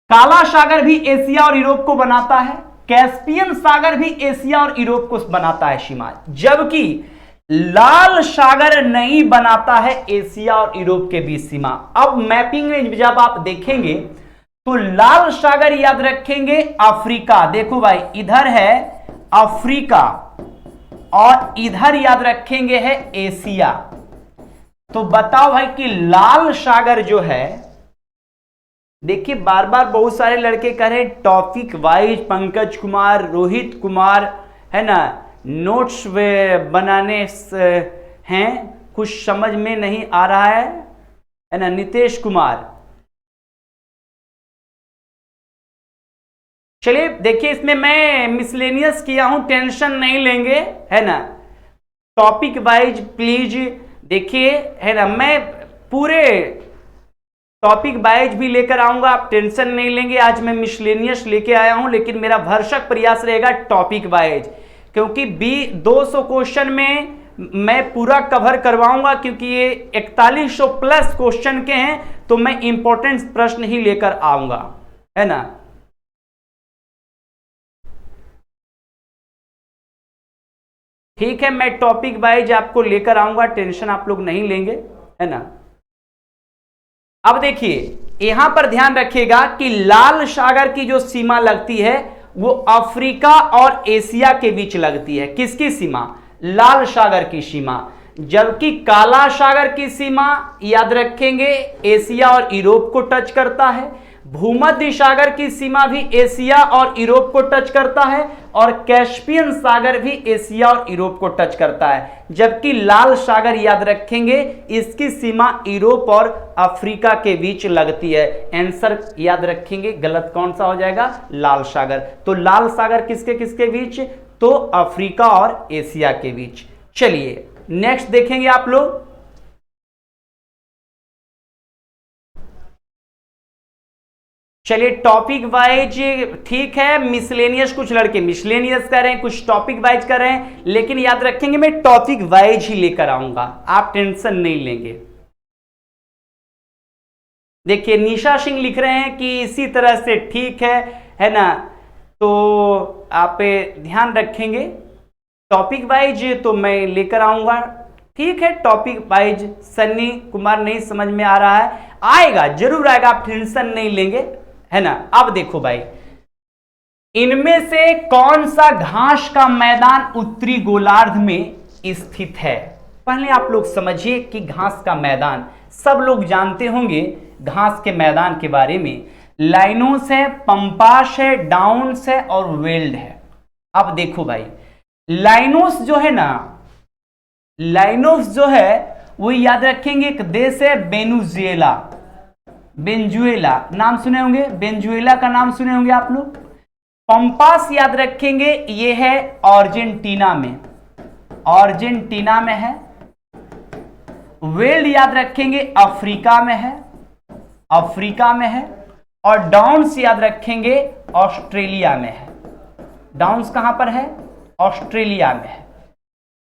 [SPEAKER 1] काला सागर भी एशिया और यूरोप को बनाता है, कैस्पियन सागर भी एशिया और यूरोप को बनाता है सीमा, जबकि लाल सागर नहीं बनाता है एशिया और यूरोप के बीच सीमा। अब मैपिंग में जब आप देखेंगे तो लाल सागर याद रखेंगे अफ्रीका। देखो भाई, इधर है अफ्रीका और इधर याद रखेंगे है एशिया। तो बताओ भाई कि लाल सागर जो है, देखिए बार बार बहुत सारे लड़के कह रहे हैं टॉपिक वाइज, पंकज कुमार, रोहित कुमार, है ना, नोट्स बनाने हैं, कुछ समझ में नहीं आ रहा है ना, नितेश कुमार। चलिए देखिए, इसमें मैं मिसलेनियस किया हूं, टेंशन नहीं लेंगे, है ना, टॉपिक वाइज प्लीज देखिए, है ना, मैं पूरे टॉपिक वाइज भी लेकर आऊंगा, आप टेंशन नहीं लेंगे। आज मैं मिसलेनियस लेके आया हूं, लेकिन मेरा भरसक प्रयास रहेगा टॉपिक वाइज, क्योंकि 200 क्वेश्चन में मैं पूरा कवर करवाऊंगा, क्योंकि ये 4100 प्लस क्वेश्चन के हैं, तो मैं इंपॉर्टेंट प्रश्न ही लेकर आऊंगा, है ना। ठीक है, मैं टॉपिक वाइज आपको लेकर आऊंगा, टेंशन आप लोग नहीं लेंगे, है ना। अब देखिए यहां पर ध्यान रखिएगा कि लाल सागर की जो सीमा लगती है वो अफ्रीका और एशिया के बीच लगती है। किसकी सीमा? लाल सागर की सीमा। जबकि काला सागर की सीमा याद रखेंगे एशिया और यूरोप को टच करता है, भूमध्य सागर की सीमा भी एशिया और यूरोप को टच करता है, और कैस्पियन सागर भी एशिया और यूरोप को टच करता है। जबकि लाल सागर याद रखेंगे इसकी सीमा यूरोप और अफ्रीका के बीच लगती है। आंसर याद रखेंगे गलत कौन सा हो जाएगा? लाल सागर। तो लाल सागर किसके किसके बीच? तो अफ्रीका और एशिया के बीच। चलिए नेक्स्ट देखेंगे आप लोग। चलिए टॉपिक वाइज ठीक है, मिसलेनियस कुछ लड़के मिसलेनियस कर रहे हैं, कुछ टॉपिक वाइज कर रहे हैं, लेकिन याद रखेंगे मैं टॉपिक वाइज ही लेकर आऊंगा, आप टेंशन नहीं लेंगे। देखिए निशा सिंह लिख रहे हैं कि इसी तरह से ठीक है ना, तो आप ध्यान रखेंगे टॉपिक वाइज तो मैं लेकर आऊंगा। ठीक है, टॉपिक वाइज सन्नी कुमार नहीं समझ में आ रहा है, आएगा जरूर आएगा, आप टेंशन नहीं लेंगे, है ना। अब देखो भाई, इनमें से कौन सा घास का मैदान उत्तरी गोलार्ध में स्थित है? पहले आप लोग समझिए कि घास का मैदान सब लोग जानते होंगे। घास के मैदान के बारे में लाइनोस है, पंपास है, डाउन्स है और वेल्ड है। अब देखो भाई, लाइनोस जो है ना, लाइनोस जो है वो याद रखेंगे एक देश है वेनेजुएला। वेनेजुएला नाम सुने होंगे, वेनेजुएला का नाम सुने होंगे आप लोग। पंपास याद रखेंगे ये है अर्जेंटीना में, अर्जेंटीना में है। वेल्ड याद रखेंगे अफ्रीका में है, अफ्रीका में है, और डाउन्स याद रखेंगे ऑस्ट्रेलिया में है। डाउन्स कहां पर है? ऑस्ट्रेलिया में है।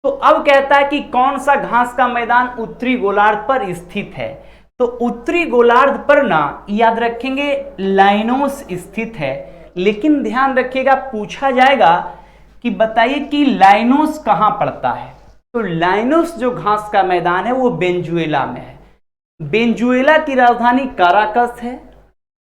[SPEAKER 1] तो अब कहता है कि कौन सा घास का मैदान उत्तरी गोलार्ध पर स्थित है। तो उत्तरी गोलार्ध पर ना याद रखेंगे लाइनोस स्थित है, लेकिन ध्यान रखिएगा पूछा जाएगा कि बताइए कि लाइनोस कहां पड़ता है। तो लाइनोस जो घास का मैदान है वो वेनेजुएला में है। वेनेजुएला की राजधानी काराकस है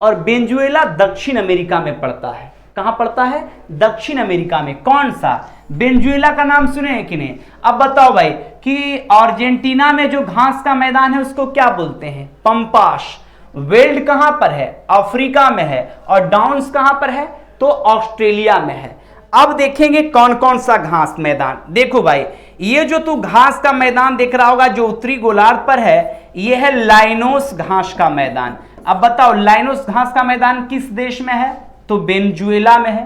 [SPEAKER 1] और वेनेजुएला दक्षिण अमेरिका में पड़ता है। कहां पड़ता है? दक्षिण अमेरिका में। कौन सा? वेनेजुएला का नाम सुने हैं कि नहीं? अब बताओ भाई कि अर्जेंटीना में जो घास का मैदान है उसको क्या बोलते हैं? पंपास। वेल्ड कहां पर है? अफ्रीका में है। और डाउन्स कहां पर है? तो ऑस्ट्रेलिया में है। अब देखेंगे कौन कौन सा घास मैदान। देखो भाई, ये जो तू घास का मैदान देख रहा होगा जो उत्तरी गोलार्ध पर है, ये है लाइनोस घास का मैदान। अब बताओ लाइनोस घास का मैदान किस देश में है? तो वेनेजुएला में है।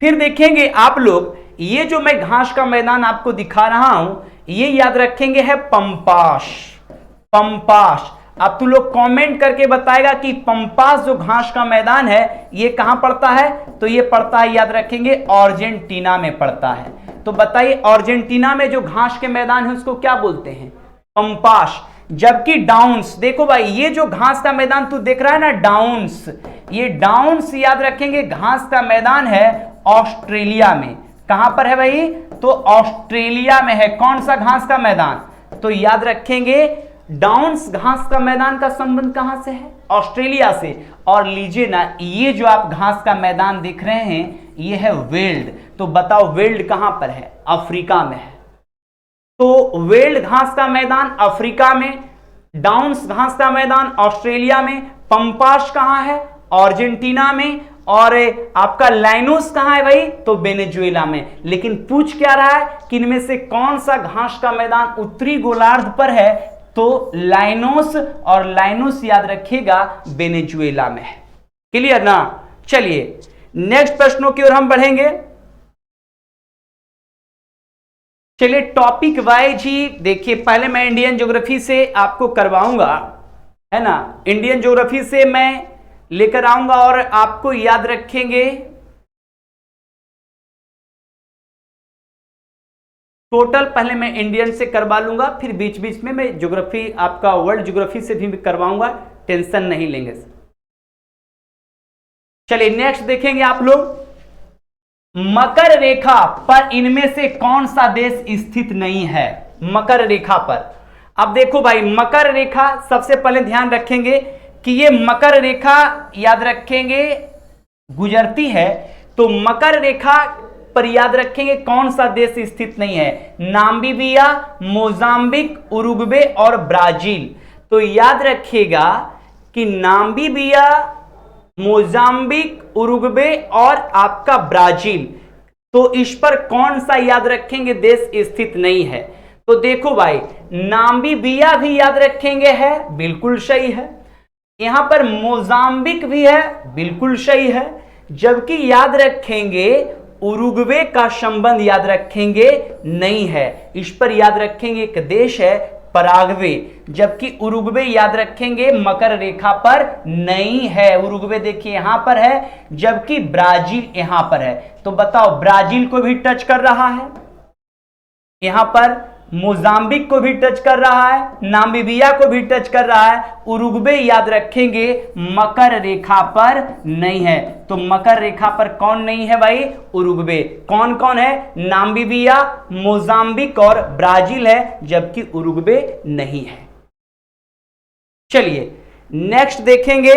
[SPEAKER 1] फिर देखेंगे आप लोग, ये जो मैं घास का मैदान आपको दिखा रहा हूं, ये याद रखेंगे है पंपास। पंपास। अब तू लोग कमेंट करके बताएगा कि पंपास जो घास का मैदान है ये कहां पड़ता है? तो ये पड़ता है, याद रखेंगे, अर्जेंटीना में पड़ता है। तो बताइए अर्जेंटीना में जो घास के मैदान है उसको क्या बोलते हैं? पंपास। जबकि डाउन्स, देखो भाई ये जो घास का मैदान तू देख रहा है ना डाउन्स, ये डाउन्स याद रखेंगे घास का मैदान है ऑस्ट्रेलिया में। कहां पर है भाई? तो ऑस्ट्रेलिया में है। कौन सा घास का मैदान? तो याद रखेंगे डाउन्स घास का मैदान का संबंध कहां से है? ऑस्ट्रेलिया से। और लीजिए ना, ये जो आप घास का मैदान देख रहे हैं ये है वेल्ड। तो बताओ वेल्ड कहां पर है? अफ्रीका में है। तो वेल्ड घास का मैदान अफ्रीका में, डाउन्स घास का मैदान ऑस्ट्रेलिया में, पंपास कहां है? अर्जेंटीना में, और आपका लाइनोस कहां है भाई? तो वेनेजुएला में। लेकिन पूछ क्या रहा है कि इनमें से कौन सा घास का मैदान उत्तरी गोलार्ध पर है? तो लाइनोस, और लाइनोस याद रखिएगा वेनेजुएला में है। क्लियर ना? चलिए नेक्स्ट प्रश्नों की ओर हम बढ़ेंगे। चलिए टॉपिक वाइज ही देखिए, पहले मैं इंडियन ज्योग्राफी से आपको करवाऊंगा, है ना। इंडियन ज्योग्राफी से मैं लेकर आऊंगा और आपको याद रखेंगे टोटल। पहले मैं इंडियन से करवा लूंगा, फिर बीच बीच में मैं ज्योग्राफी आपका वर्ल्ड ज्योग्राफी से भी करवाऊंगा, टेंशन नहीं लेंगे। चलिए नेक्स्ट देखेंगे आप लोग, मकर रेखा पर इनमें से कौन सा देश स्थित नहीं है? मकर रेखा पर। अब देखो भाई मकर रेखा, सबसे पहले ध्यान रखेंगे कि ये मकर रेखा याद रखेंगे गुजरती है। तो मकर रेखा पर याद रखेंगे कौन सा देश स्थित नहीं है? नामीबिया, मोजाम्बिक, उरुग्वे और ब्राजील। तो याद रखिएगा कि नामीबिया, मोजाम्बिक, उरुग्वे और आपका ब्राजील, तो इस पर कौन सा याद रखेंगे देश स्थित नहीं है? तो देखो भाई नामीबिया भी याद रखेंगे है, बिल्कुल सही है। यहां पर मोजाम्बिक भी है, बिल्कुल सही है। जबकि याद रखेंगे उरुग्वे का संबंध याद रखेंगे नहीं है, इस पर याद रखेंगे एक देश है पराग्वे। जबकि उरुग्वे याद रखेंगे मकर रेखा पर नहीं है। उरुग्वे देखिए यहां पर है, जबकि ब्राजील यहां पर है। तो बताओ ब्राजील को भी टच कर रहा है, यहां पर मोजाम्बिक को भी टच कर रहा है, नामीबिया को भी टच कर रहा है। उरुग्वे याद रखेंगे मकर रेखा पर नहीं है। तो मकर रेखा पर कौन नहीं है भाई? उरुग्वे। कौन कौन है? नामीबिया, मोजाम्बिक और ब्राजील है, जबकि उरुग्वे नहीं है। चलिए नेक्स्ट देखेंगे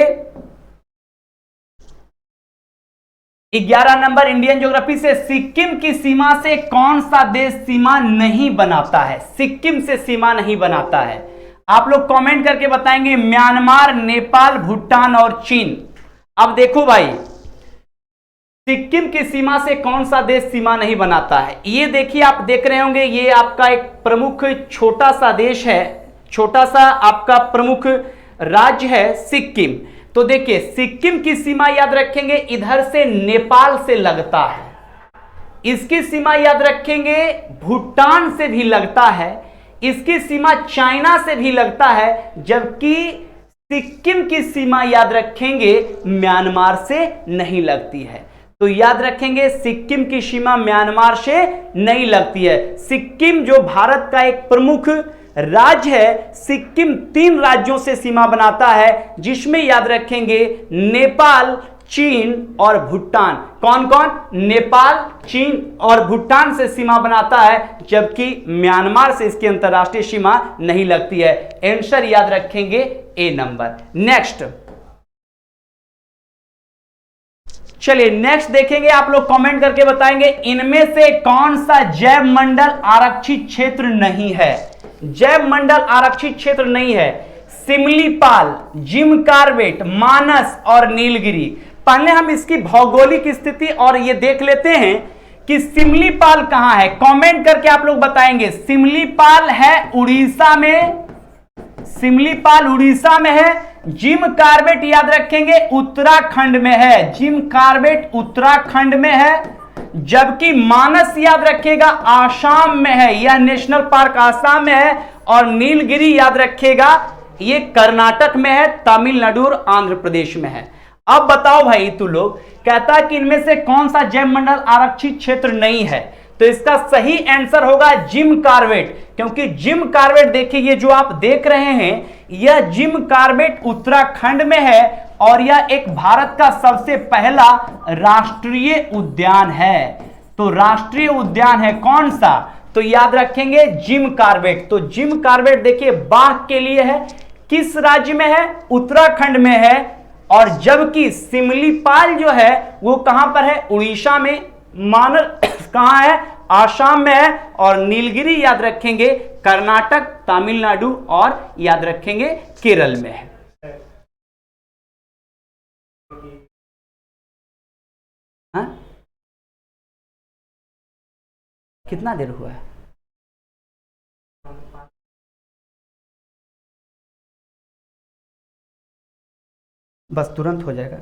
[SPEAKER 1] 11 नंबर इंडियन ज्योग्राफी से, सिक्किम की सीमा से कौन सा देश सीमा नहीं बनाता है? सिक्किम से सीमा नहीं बनाता है। आप लोग कमेंट करके बताएंगे म्यांमार, नेपाल, भूटान और चीन। अब देखो भाई सिक्किम की सीमा से कौन सा देश सीमा नहीं बनाता है? ये देखिए आप देख रहे होंगे, ये आपका एक प्रमुख छोटा सा देश है, छोटा सा आपका प्रमुख राज्य है सिक्किम। तो देखिए सिक्किम की सीमा याद रखेंगे इधर से नेपाल से लगता है, इसकी सीमा याद रखेंगे भूटान से भी लगता है, इसकी सीमा चाइना से भी लगता है, जबकि सिक्किम की सीमा याद रखेंगे म्यांमार से नहीं लगती है। तो याद रखेंगे सिक्किम की सीमा म्यांमार से नहीं लगती है। सिक्किम जो भारत का एक प्रमुख राज्य है, सिक्किम 3 राज्यों से सीमा बनाता है, जिसमें याद रखेंगे नेपाल, चीन और भूटान। कौन कौन? नेपाल, चीन और भूटान से सीमा बनाता है, जबकि म्यांमार से इसकी अंतरराष्ट्रीय सीमा नहीं लगती है। आंसर याद रखेंगे ए नंबर। नेक्स्ट, चलिए नेक्स्ट देखेंगे, आप लोग कमेंट करके बताएंगे इनमें से कौन सा जैव मंडल आरक्षित क्षेत्र नहीं है। जैव मंडल आरक्षित क्षेत्र नहीं है। सिमलीपाल, जिम कार्बेट, मानस और नीलगिरी। पहले हम इसकी भौगोलिक स्थिति और ये देख लेते हैं कि सिमलीपाल कहां है। कमेंट करके आप लोग बताएंगे। सिमलीपाल है उड़ीसा में, सिमलीपाल उड़ीसा में है। जिम कार्बेट याद रखेंगे उत्तराखंड में है, जिम कार्बेट उत्तराखंड में है। जबकि मानस याद रखेगा आसाम में है, यह नेशनल पार्क आसाम में है। और नीलगिरी याद रखेगा ये कर्नाटक में है, तमिलनाडु और आंध्र प्रदेश में है। अब बताओ भाई, तू लोग कहता है कि इनमें से कौन सा जैव मंडल आरक्षित क्षेत्र नहीं है, तो इसका सही आंसर होगा जिम कार्बेट। क्योंकि जिम कार्बेट देखिए, ये जो आप देख रहे हैं यह जिम कार्बेट उत्तराखंड में है और यह एक भारत का सबसे पहला राष्ट्रीय उद्यान है। तो राष्ट्रीय उद्यान है कौन सा? तो याद रखेंगे जिम कार्बेट। तो जिम कार्बेट देखिए बाघ के लिए है, किस राज्य में है? उत्तराखंड में है। और जबकि सिमलीपाल जो है वो कहां पर है? उड़ीसा में। मानस कहां है? आसाम में है। और नीलगिरी याद रखेंगे कर्नाटक, तमिलनाडु और याद रखेंगे केरल में है। हाँ? कितना देर हुआ है? बस तुरंत हो जाएगा।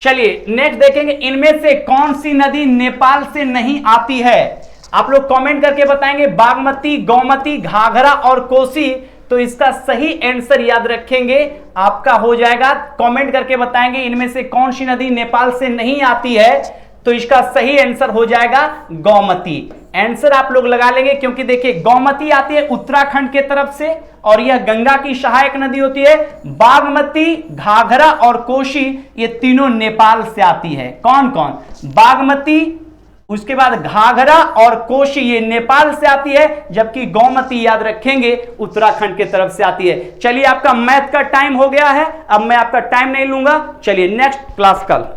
[SPEAKER 1] चलिए नेक्स्ट देखेंगे, इनमें से कौन सी नदी नेपाल से नहीं आती है। आप लोग कमेंट करके बताएंगे बागमती, गोमती, घाघरा और कोसी। तो इसका सही आंसर याद रखेंगे आपका हो जाएगा, कमेंट करके बताएंगे इनमें से कौन सी नदी नेपाल से नहीं आती है। तो इसका सही आंसर हो जाएगा गोमती। आंसर आप लोग लगा लेंगे, क्योंकि देखिए गोमती आती है उत्तराखंड के तरफ से और यह गंगा की सहायक नदी होती है। बागमती, घाघरा और कोसी ये तीनों नेपाल से आती है। कौन कौन? बागमती, उसके बाद घाघरा और कोसी ये नेपाल से आती है, जबकि गोमती याद रखेंगे उत्तराखंड के तरफ से आती है। चलिए आपका मैथ का टाइम हो गया है, अब मैं आपका टाइम नहीं लूंगा। चलिए नेक्स्ट क्लास कल।